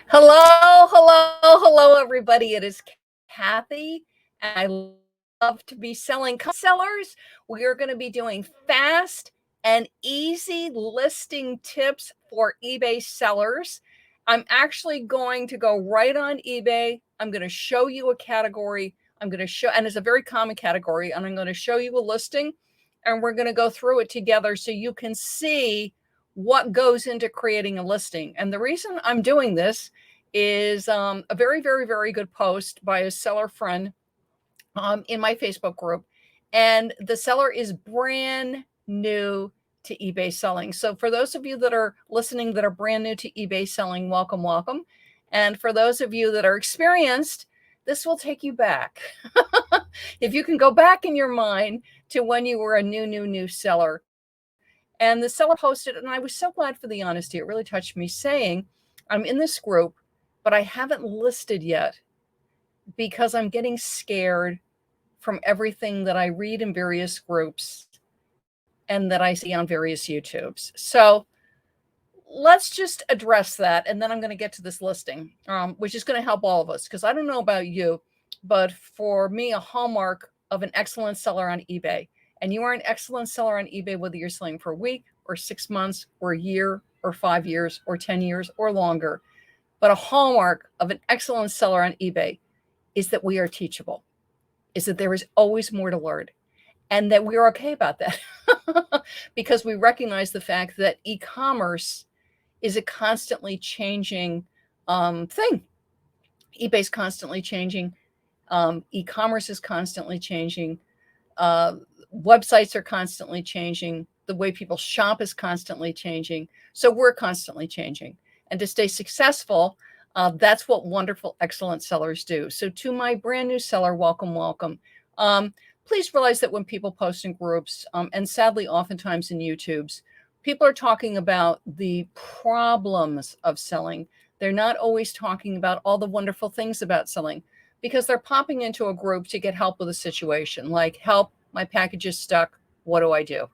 Hello, everybody. It is Kathy, and I love to be selling sellers. We are going to be doing fast and easy listing tips for eBay sellers. I'm actually going to go right on eBay. I'm going to show you a category. And it's a very common category, and I'm going to show you a listing, and we're going to go through it together so you can see what goes into creating a listing. And the reason I'm doing this is a very, very, very good post by a seller friend in my Facebook group. And the seller is brand new to eBay selling. So for those of you that are listening that are brand new to eBay selling, welcome, welcome. And for those of you that are experienced, this will take you back. If you can go back in your mind to when you were a new seller. And the seller posted, and I was so glad for the honesty. It really touched me, saying, I'm in this group, but I haven't listed yet because I'm getting scared from everything that I read in various groups and that I see on various YouTubes. So let's just address that. And then I'm going to get to this listing, which is going to help all of us. Because I don't know about you, but for me, a hallmark of an excellent seller on eBay, and you are an excellent seller on eBay, whether you're selling for a week or 6 months or a year or 5 years or 10 years or longer. But a hallmark of an excellent seller on eBay is that we are teachable, is that there is always more to learn, and that we're okay about that because we recognize the fact that e-commerce is a constantly changing thing. eBay's constantly changing. E-commerce is constantly changing. Websites are constantly changing. The way people shop is constantly changing. So we're constantly changing. And to stay successful, that's what wonderful, excellent sellers do. So to my brand new seller, welcome, welcome. Please realize that when people post in groups, and sadly, oftentimes in YouTubes, people are talking about the problems of selling. They're not always talking about all the wonderful things about selling, because they're popping into a group to get help with a situation, like, help, my package is stuck. What do I do?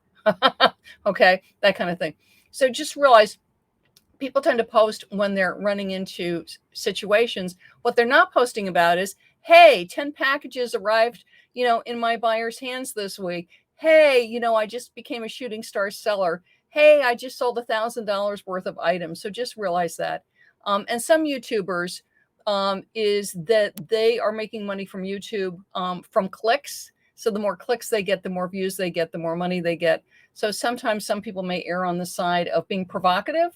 Okay, that kind of thing. So just realize people tend to post when they're running into situations. What they're not posting about is, hey, 10 packages arrived, in my buyer's hands this week. Hey, I just became a shooting star seller. Hey, I just sold $1,000 worth of items. So just realize that. And some YouTubers is that they are making money from YouTube from clicks. So the more clicks they get, the more views they get, the more money they get. So sometimes some people may err on the side of being provocative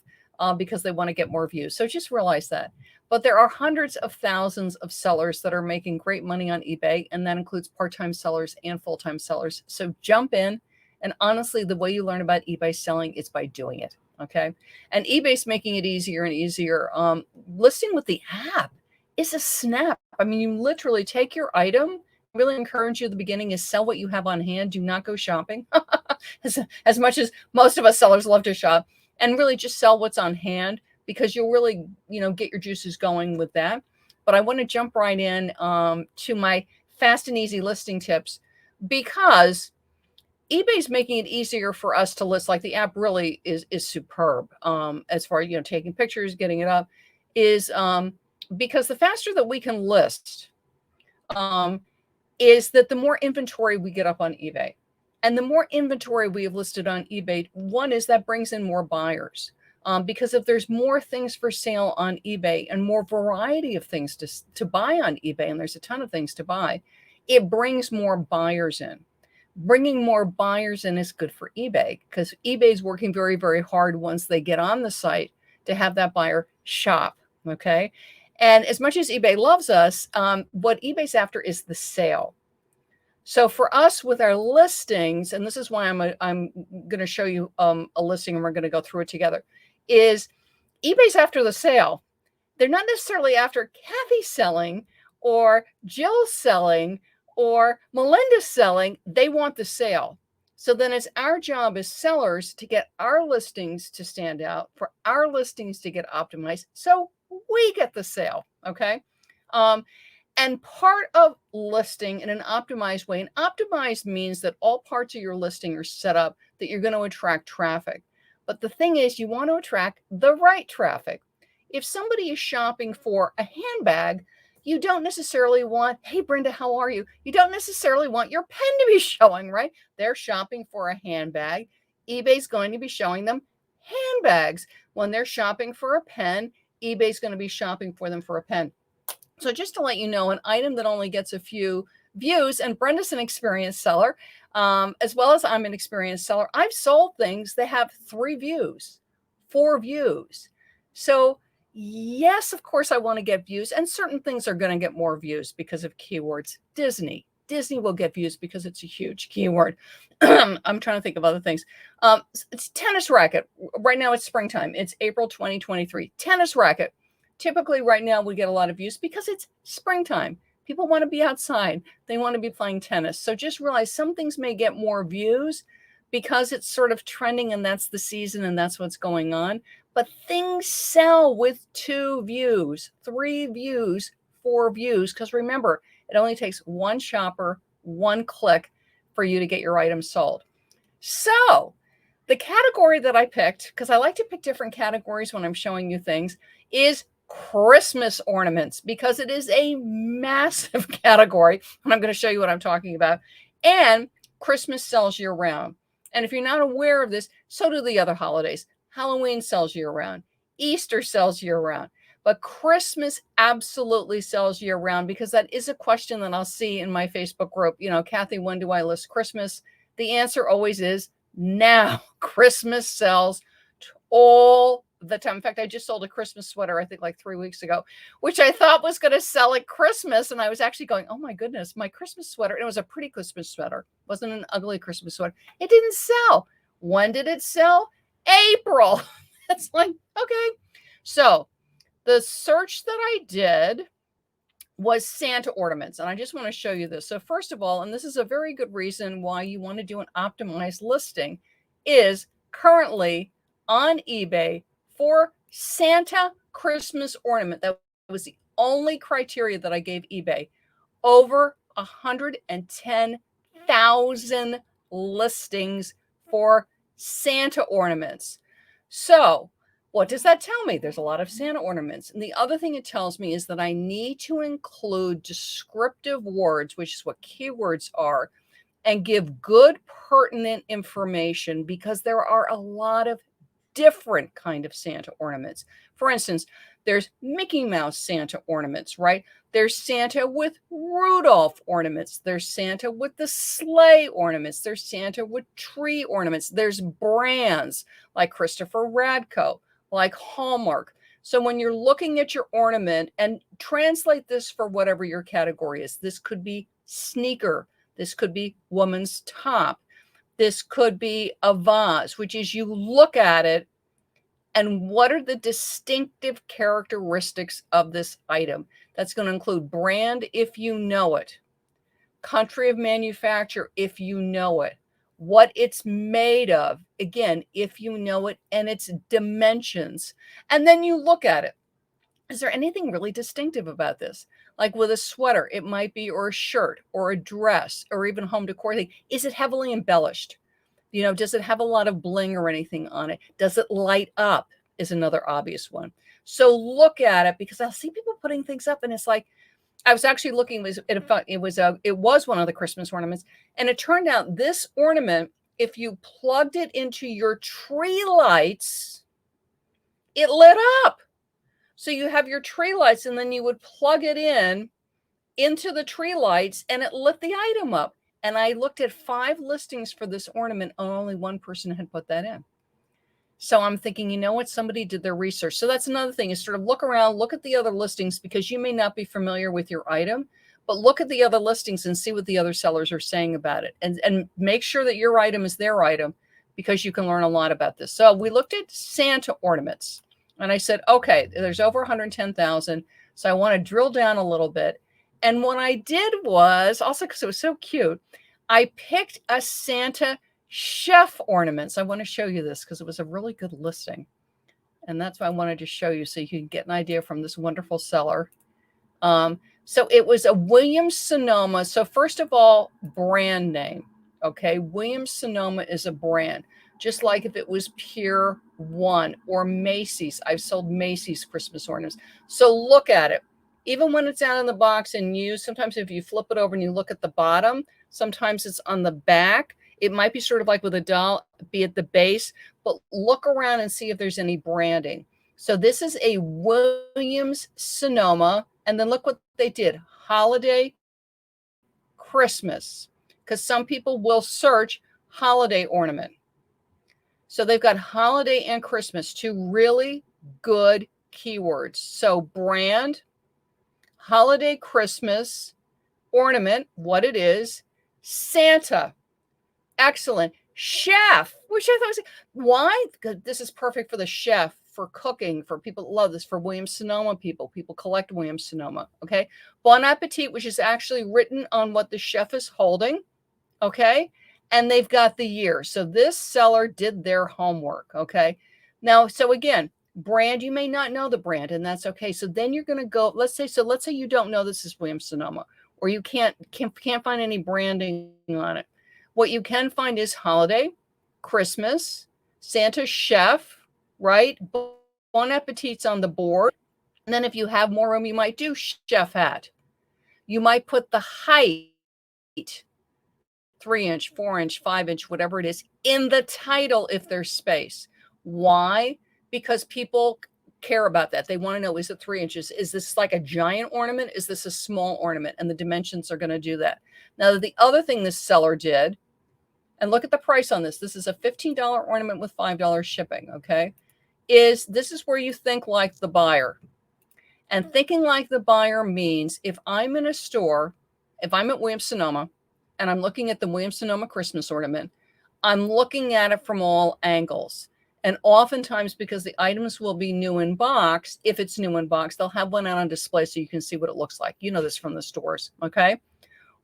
because they want to get more views. So just realize that. But there are hundreds of thousands of sellers that are making great money on eBay, and that includes part-time sellers and full-time sellers. So jump in. And honestly, the way you learn about eBay selling is by doing it. Okay. And eBay's making it easier and easier. Listing with the app is a snap. I mean, you literally take your item. Really encourage you at the beginning is sell what you have on hand. Do not go shopping. as much as most of us sellers love to shop, and really just sell what's on hand, because you'll really, get your juices going with that. But I want to jump right in to my fast and easy listing tips, because eBay's making it easier for us to list. Like, the app really is superb as far as, taking pictures, getting it up, is because the faster that we can list, is that the more inventory we get up on eBay. And the more inventory we have listed on eBay, one is that brings in more buyers. Because if there's more things for sale on eBay and more variety of things to buy on eBay, and there's a ton of things to buy, it brings more buyers in. Bringing more buyers in is good for eBay, because eBay is working very, very hard once they get on the site to have that buyer shop. Okay. And as much as eBay loves us, what eBay's after is the sale. So for us with our listings, and this is why I'm going to show you a listing, and we're going to go through it together, is eBay's after the sale. They're not necessarily after Kathy selling or Jill selling or Melinda selling. They want the sale. So then it's our job as sellers to get our listings to stand out, for our listings to get optimized, so we get the sale. Okay. And part of listing in an optimized way, and optimized means that all parts of your listing are set up that you're going to attract traffic. But the thing is, you want to attract the right traffic. If somebody is shopping for a handbag, you don't necessarily want, hey, Brenda, how are you? You don't necessarily want your pen to be showing, right? They're shopping for a handbag. eBay's going to be showing them handbags. When they're shopping for a pen, eBay's going to be shopping for them for a pen. So just to let you know, an item that only gets a few views, and Brenda's an experienced seller, as well as I'm an experienced seller. I've sold things that have 3 views, 4 views. So yes, of course, I want to get views, and certain things are going to get more views because of keywords. Disney will get views because it's a huge keyword. I'm trying to think of other things. It's tennis racket. Right now it's springtime. It's April 2023. Tennis racket. Typically right now we get a lot of views because it's springtime. People want to be outside. They want to be playing tennis. So just realize some things may get more views because it's sort of trending and that's the season and that's what's going on. But things sell with 2 views, 3 views, 4 views. Because remember, it only takes 1 shopper, 1 click for you to get your item sold. So the category that I picked, because I like to pick different categories when I'm showing you things, is Christmas ornaments, because it is a massive category. And I'm going to show you what I'm talking about. And Christmas sells year round. And if you're not aware of this, so do the other holidays. Halloween sells year round. Easter sells year round. But Christmas absolutely sells year round, because that is a question that I'll see in my Facebook group. You know, Kathy, when do I list Christmas? The answer always is now. Christmas sells all the time. In fact, I just sold a Christmas sweater, I think like 3 weeks ago, which I thought was going to sell at Christmas. And I was actually going, oh my goodness, my Christmas sweater. And it was a pretty Christmas sweater. It wasn't an ugly Christmas sweater. It didn't sell. When did it sell? April. It's like, okay. So the search that I did was Santa ornaments. And I just want to show you this. So first of all, and this is a very good reason why you want to do an optimized listing, is currently on eBay for Santa Christmas ornament. That was the only criteria that I gave eBay. Over 110,000 listings for Santa ornaments. So what does that tell me? There's a lot of Santa ornaments. And the other thing it tells me is that I need to include descriptive words, which is what keywords are, and give good pertinent information, because there are a lot of different kind of Santa ornaments. For instance, there's Mickey Mouse Santa ornaments, right? There's Santa with Rudolph ornaments. There's Santa with the sleigh ornaments. There's Santa with tree ornaments. There's brands like Christopher Radko, like Hallmark. So when you're looking at your ornament, and translate this for whatever your category is, this could be sneaker. This could be woman's top. This could be a vase, which is you look at it and what are the distinctive characteristics of this item? That's going to include brand, if you know it, country of manufacture, if you know it, what it's made of, again, if you know it, and its dimensions. And then you look at it. Is there anything really distinctive about this? Like with a sweater, it might be, or a shirt, or a dress, or even home decor thing. Is it heavily embellished? You know, does it have a lot of bling or anything on it? Does it light up? Is another obvious one. So look at it, because I'll see people putting things up, and it's like, I was actually looking, it was one of the Christmas ornaments, and it turned out this ornament, if you plugged it into your tree lights, it lit up. So you have your tree lights, and then you would plug it into the tree lights, and it lit the item up. And I looked at 5 listings for this ornament, and only 1 person had put that in. So I'm thinking, you know what? Somebody did their research. So that's another thing, is sort of look around, look at the other listings, because you may not be familiar with your item, but look at the other listings and see what the other sellers are saying about it. And make sure that your item is their item, because you can learn a lot about this. So we looked at Santa ornaments, and I said, okay, there's over 110,000. So I want to drill down a little bit. And what I did was, also because it was so cute, I picked a Santa chef ornaments. I want to show you this because it was a really good listing. And that's why I wanted to show you, so you can get an idea from this wonderful seller. So it was a Williams Sonoma. So first of all, brand name. Okay, Williams Sonoma is a brand. Just like if it was Pure one, or Macy's. I've sold Macy's Christmas ornaments. So look at it. Even when it's out in the box and used, sometimes if you flip it over and you look at the bottom, sometimes it's on the back. It might be sort of like with a doll, be at the base, but look around and see if there's any branding. So this is a Williams Sonoma. And then look what they did. Holiday, Christmas. Because some people will search holiday ornament. So they've got holiday and Christmas, two really good keywords. So brand, holiday, Christmas, ornament, what it is, Santa, excellent. Chef, which I thought was, why? Because this is perfect for the chef, for cooking, for people that love this, for Williams Sonoma people. People collect Williams Sonoma, okay? Bon Appetit, which is actually written on what the chef is holding, okay? And they've got the year. So this seller did their homework, okay? Now, so again, brand, you may not know the brand, and that's okay. So then you're going to go, let's say you don't know this is Williams Sonoma, or you can't find any branding on it. What you can find is holiday, Christmas, Santa, chef, right? Bon Appetit's on the board. And then if you have more room, you might do chef hat. You might put the height, 3-inch, 4-inch, 5-inch, whatever it is, in the title if there's space. Why? Because people care about that. They want to know, is it 3 inches? Is this like a giant ornament? Is this a small ornament? And the dimensions are going to do that. Now, the other thing this seller did, and look at the price on this. This is a $15 ornament with $5 shipping, okay? This is where you think like the buyer. And thinking like the buyer means if I'm in a store, if I'm at Williams Sonoma, and I'm looking at the Williams Sonoma Christmas ornament, I'm looking at it from all angles. And oftentimes, because the items will be new in box, if it's new in box, they'll have one out on display so you can see what it looks like. You know this from the stores, okay?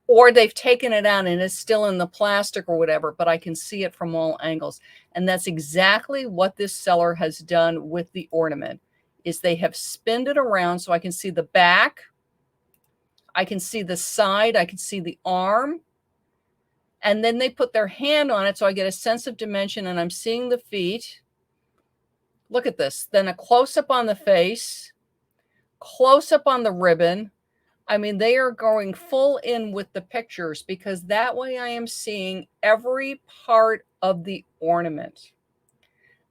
Or they've taken it out and it's still in the plastic or whatever, but I can see it from all angles. And that's exactly what this seller has done with the ornament, is they have spinned it around so I can see the back, I can see the side, I can see the arm, and then they put their hand on it so I get a sense of dimension and I'm seeing the feet. Look at this. Then a close-up on the face, close-up on the ribbon. I mean, they are going full in with the pictures because that way I am seeing every part of the ornament.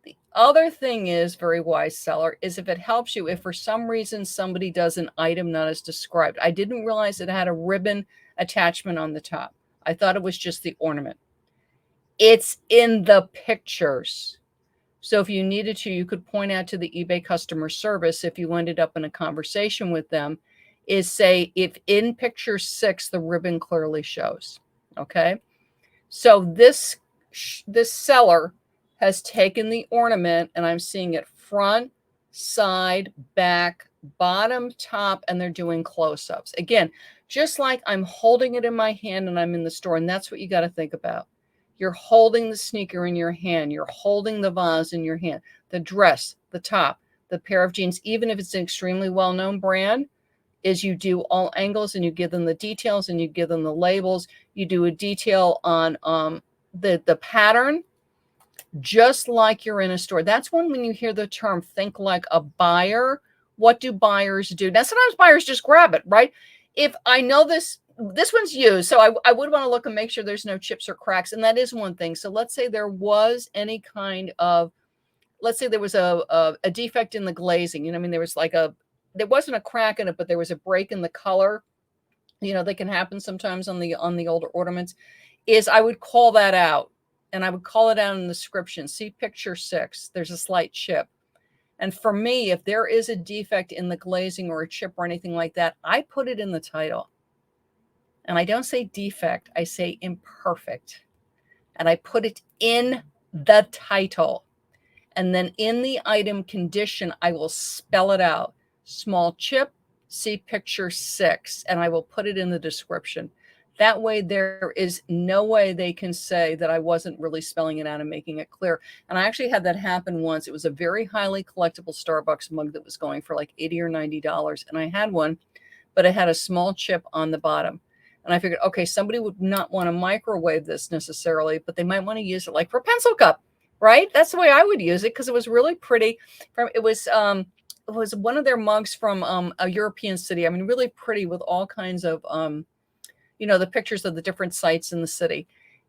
The other thing is, very wise seller, is if it helps you, if for some reason somebody does an item not as described. I didn't realize it had a ribbon attachment on the top. I thought it was just the ornament. It's in the pictures. So if you needed to, you could point out to the eBay customer service if you ended up in a conversation with them, is say, if in picture 6, the ribbon clearly shows, okay? So this seller has taken the ornament, and I'm seeing it front, side, back, bottom, top, and they're doing close-ups. Again, just like I'm holding it in my hand and I'm in the store, and that's what you got to think about. You're holding the sneaker in your hand. You're holding the vase in your hand, the dress, the top, the pair of jeans, even if it's an extremely well-known brand, is you do all angles and you give them the details and you give them the labels. You do a detail on the pattern, just like you're in a store. That's when you hear the term think like a buyer. What do buyers do? Now, sometimes buyers just grab it, right? If I know this one's used, so I would want to look and make sure there's no chips or cracks. And that is one thing. So let's say there was any kind of, let's say there was a defect in the glazing. You know, I mean, there wasn't a crack in it, but there was a break in the color. You know, they can happen sometimes on the older ornaments. Is I would call that out, and I would call it out in the description. See picture 6. There's a slight chip. And for me, if there is a defect in the glazing or a chip or anything like that, I put it in the title. And I don't say defect, I say imperfect. And I put it in the title. And then in the item condition, I will spell it out. Small chip, see picture 6, and I will put it in the description. That way, there is no way they can say that I wasn't really spelling it out and making it clear. And I actually had that happen once. It was a very highly collectible Starbucks mug that was going for like $80 or $90. And I had one, but it had a small chip on the bottom. And I figured, okay, somebody would not want to microwave this necessarily, but they might want to use it like for a pencil cup. right? That's the way I would use it because it was really pretty. It was one of their mugs from a European city. I mean, really pretty with all kinds of the pictures of the different sites in the city.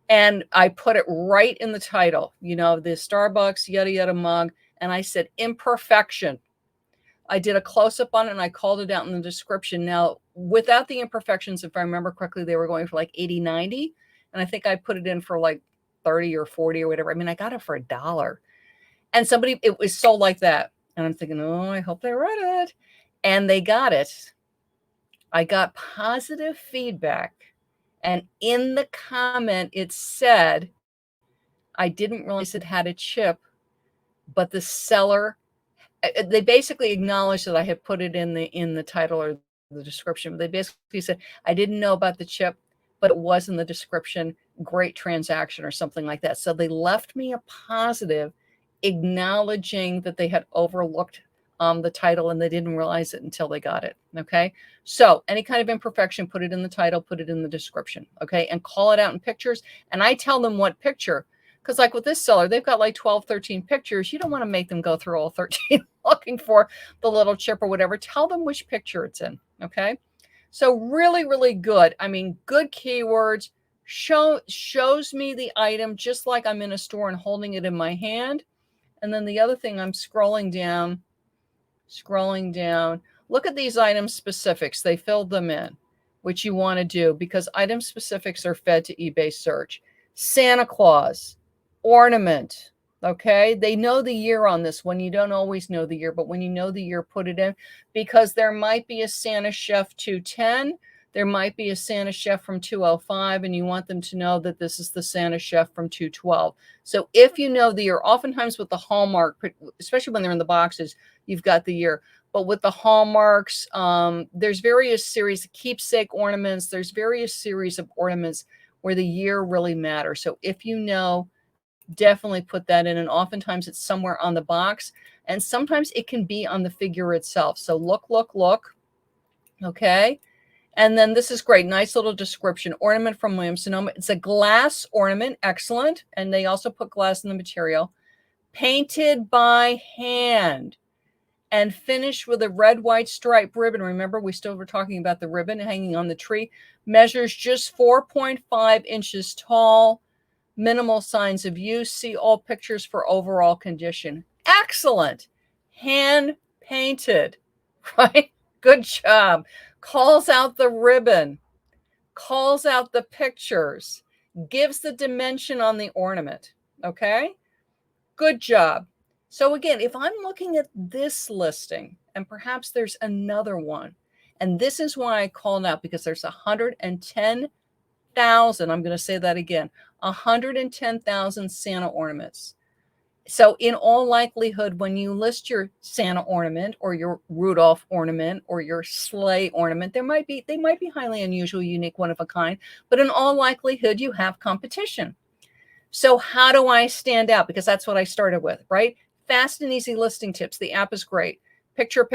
And I put it right in the title, the Starbucks yada yada mug, and I said imperfection. I did a close up on it and I called it out in the description. Now, without the imperfections, if I remember correctly, they were going for like 80, 90. And I think I put it in for like 30 or 40 or whatever. I mean, I got it for $1. And it was sold like that. And I'm thinking, oh, I hope they read it. And they got it. I got positive feedback. And in the comment, it said, I didn't realize it had a chip, but the seller, they basically acknowledged that I had put it in the title or the description. They basically said, I didn't know about the chip, but it was in the description. Great transaction or something like that. So they left me a positive, acknowledging that they had overlooked the title and they didn't realize it until they got it. Okay. So any kind of imperfection, put it in the title, put it in the description. Okay. And call it out in pictures. And I tell them what picture, because like with this seller, they've got like 12, 13 pictures. You don't want to make them go through all 13 looking for the little chip or whatever. Tell them which picture it's in. Okay. So really, really good. I mean, good keywords. Shows me the item just like I'm in a store and holding it in my hand. And then the other thing, I'm scrolling down. Look at these item specifics. They filled them in, which you want to do because item specifics are fed to eBay search. Santa Claus, ornament. Okay. They know the year on this one. You don't always know the year, but when you know the year, put it in because there might be a Santa Chef 210. There might be a Santa Chef from 205, and you want them to know that this is the Santa Chef from 212. So if you know the year, oftentimes with the Hallmark, especially when they're in the boxes, you've got the year. But with the Hallmarks, there's various series of keepsake ornaments. There's various series of ornaments where the year really matters. So if you know, definitely put that in. And oftentimes it's somewhere on the box. And sometimes it can be on the figure itself. So look. Okay. And then this is great. Nice little description. Ornament from Williams-Sonoma. It's a glass ornament. Excellent. And they also put glass in the material. Painted by hand and finished with a red, white stripe ribbon. Remember, we still were talking about the ribbon hanging on the tree. Measures just 4.5 inches tall. Minimal signs of use. See all pictures for overall condition. Excellent. Hand painted, right? Good job. Calls out the ribbon, calls out the pictures, gives the dimension on the ornament. Okay. Good job. So again, if I'm looking at this listing and perhaps there's another one, and this is why I called out because there's 110,000, I'm going to say that again, 110,000 Santa ornaments. So in all likelihood, when you list your Santa ornament or your Rudolph ornament or your sleigh ornament, they might be highly unusual, unique, one of a kind, but in all likelihood, you have competition. So how do I stand out? Because that's what I started with, right? Fast and easy listing tips. The app is great. Picture.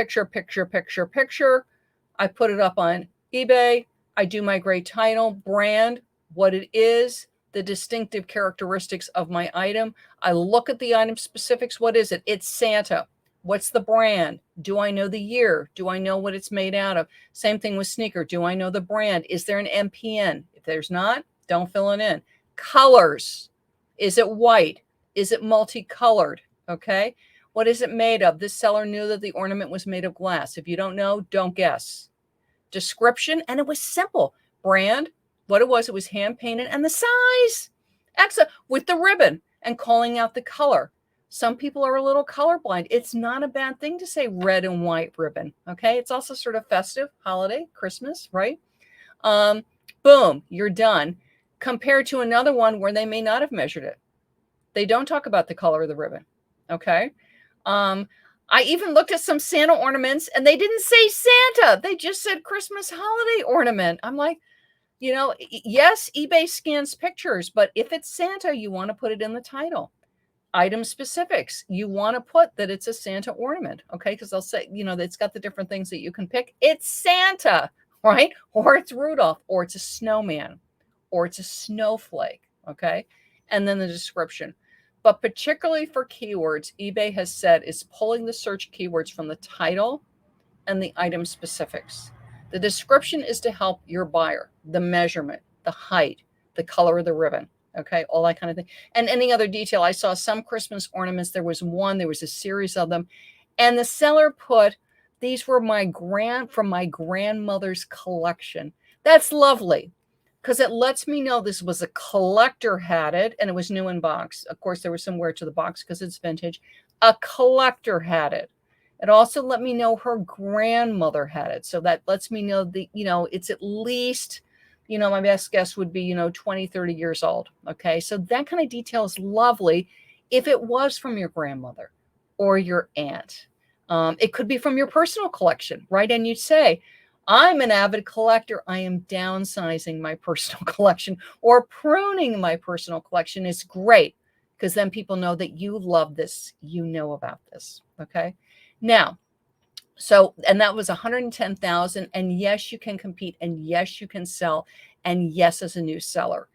I put it up on eBay. I do my great title, brand, what it is, the distinctive characteristics of my item. I look at the item specifics. What is it? It's Santa. What's the brand? Do I know the year? Do I know what it's made out of? Same thing with sneaker. Do I know the brand? Is there an MPN? If there's not, don't fill it in. Colors. Is it white? Is it multicolored? Okay. What is it made of? This seller knew that the ornament was made of glass. If you don't know, don't guess. Description, and it was simple. Brand, what it was hand painted, and the size. Excellent. With the ribbon and calling out the color. Some people are a little colorblind. It's not a bad thing to say red and white ribbon. Okay. It's also sort of festive, holiday, Christmas, right? Boom, you're done. Compared to another one where they may not have measured it. They don't talk about the color of the ribbon. Okay. I even looked at some Santa ornaments and they didn't say Santa. They just said Christmas holiday ornament. I'm like, yes, eBay scans pictures, but if it's Santa, you want to put it in the title. Item specifics, you want to put that it's a Santa ornament. Okay. Because they'll say, it's got the different things that you can pick. It's Santa, right? Or it's Rudolph, or it's a snowman, or it's a snowflake. Okay. And then the description. but particularly for keywords, eBay has said is pulling the search keywords from the title and the item specifics. The description is to help your buyer, the measurement, the height, the color of the ribbon, okay, all that kind of thing. And any other detail. I saw some Christmas ornaments. There was a series of them. And the seller put, these were from my grandmother's collection. That's lovely because it lets me know this was a collector had it and it was new in box. Of course, there was some wear to the box because it's vintage. A collector had it. It also let me know her grandmother had it. So that lets me know it's at least, my best guess would be, 20, 30 years old. Okay. So that kind of detail is lovely if it was from your grandmother or your aunt. It could be from your personal collection, right? And you'd say, I'm an avid collector. I am downsizing my personal collection or pruning my personal collection. It's great because then people know that you love this, you know about this. Okay. Now, and that was 110,000. And yes, you can compete. And yes, you can sell. And yes, as a new seller.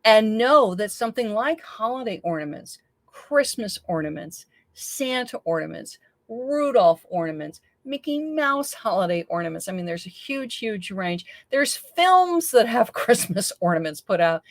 And know that something like holiday ornaments, Christmas ornaments, Santa ornaments, Rudolph ornaments, Mickey Mouse holiday ornaments. I mean, there's a huge, huge range. There's films that have Christmas ornaments put out.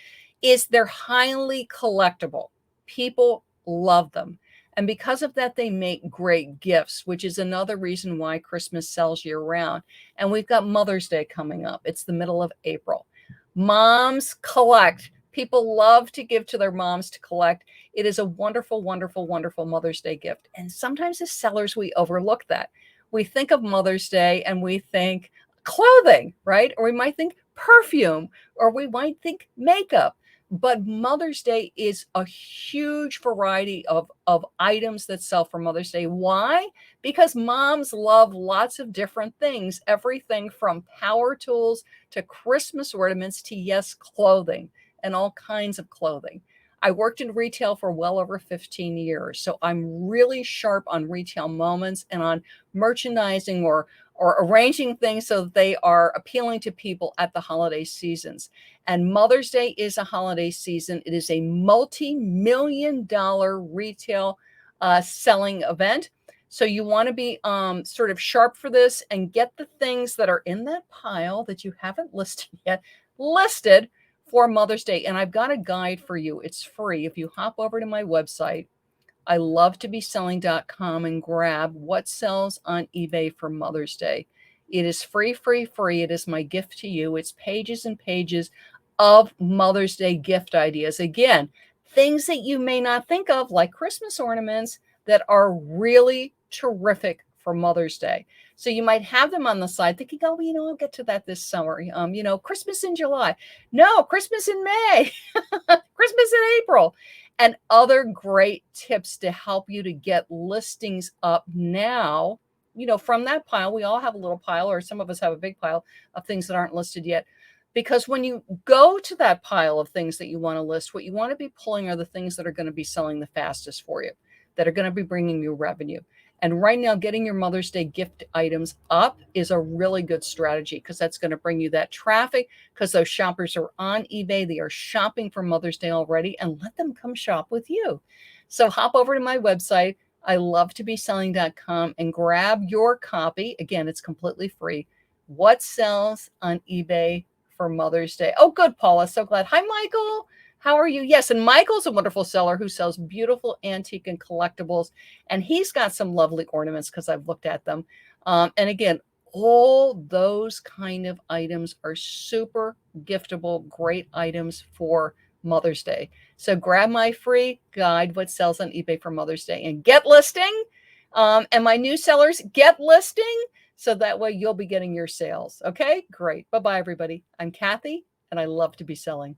They're highly collectible. People love them. And because of that, they make great gifts, which is another reason why Christmas sells year round. And we've got Mother's Day coming up. It's the middle of April. Moms collect. People love to give to their moms to collect. It is a wonderful, wonderful, wonderful Mother's Day gift. And sometimes as sellers, we overlook that. We think of Mother's Day and we think clothing, right? Or we might think perfume, or we might think makeup. But Mother's Day is a huge variety of items that sell for Mother's Day. Why? Because moms love lots of different things, everything from power tools to Christmas ornaments to, yes, clothing and all kinds of clothing. I worked in retail for well over 15 years, so I'm really sharp on retail moments and on merchandising or arranging things so that they are appealing to people at the holiday seasons. And Mother's Day is a holiday season. It is a multi-million-dollar retail selling event. So you want to be sort of sharp for this and get the things that are in that pile that you haven't listed yet, listed for Mother's Day. And I've got a guide for you. It's free. If you hop over to my website, iloveToBeselling.com, and grab what sells on eBay for Mother's Day. It is free, free, free. It is my gift to you. It's pages and pages of Mother's Day gift ideas. Again, things that you may not think of, like Christmas ornaments, that are really terrific for Mother's Day. So you might have them on the side thinking, oh, I'll get to that this summer. Christmas in July. No, Christmas in May, Christmas in April, and other great tips to help you to get listings up now, from that pile. We all have a little pile, or some of us have a big pile of things that aren't listed yet. Because when you go to that pile of things that you want to list, what you want to be pulling are the things that are going to be selling the fastest for you, that are going to be bringing you revenue. And right now, getting your Mother's Day gift items up is a really good strategy because that's going to bring you that traffic, because those shoppers are on eBay. They are shopping for Mother's Day already, and let them come shop with you. So hop over to my website, ilovetobeselling.com, and grab your copy. Again, it's completely free. What sells on eBay for Mother's Day? Oh, good, Paula. So glad. Hi, Michael. How are you? Yes, and Michael's a wonderful seller who sells beautiful antique and collectibles, and he's got some lovely ornaments because I've looked at them. And again, all those kind of items are super giftable, great items for Mother's Day. So grab my free guide, What Sells on eBay for Mother's Day, and get listing. And my new sellers, get listing, so that way you'll be getting your sales. Okay, great. Bye-bye, everybody. I'm Kathy, and I love to be selling.